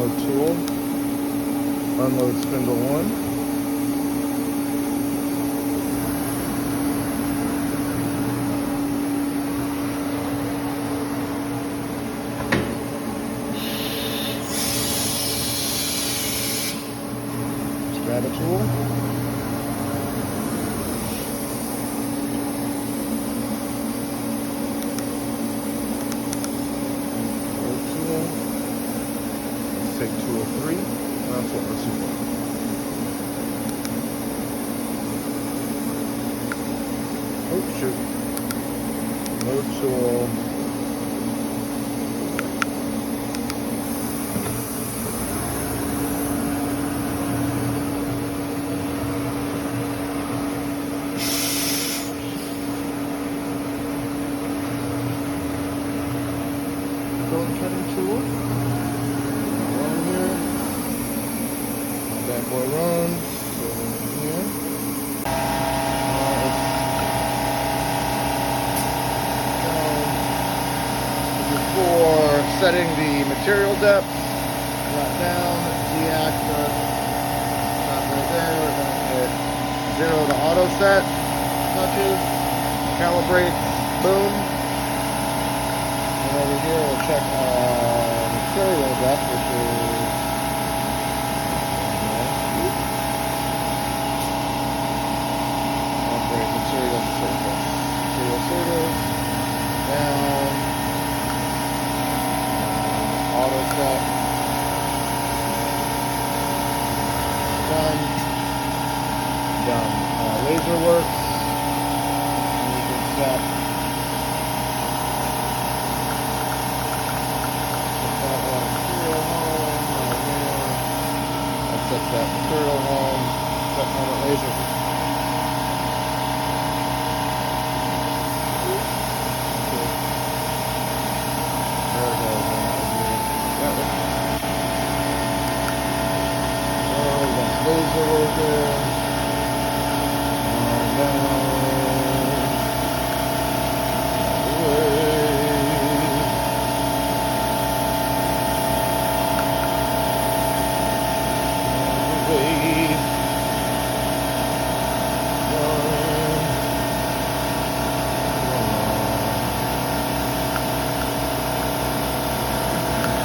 unload tool, unload spindle 1. Grab a tool. Let's take tool 3. That's what we're super. Oh shoot. Load tool. Cutting tool. Run here. Bad boy runs. So here. Before setting the material depth, drop down, Z-axis, stop right there. We're going to hit 0 to auto set. Touches. Calibrate. Boom. Over here, we'll check material depth, which is operate material surface. Material surface, down, auto set, done. Laser works, and you can set that material home, set on a laser. There it goes. Oh, that's laser working. Down.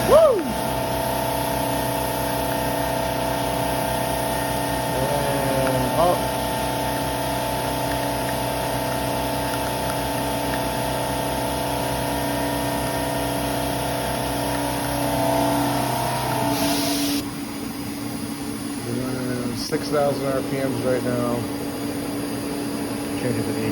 Woo! And up. We're running 6,000 RPMs right now. Change it to the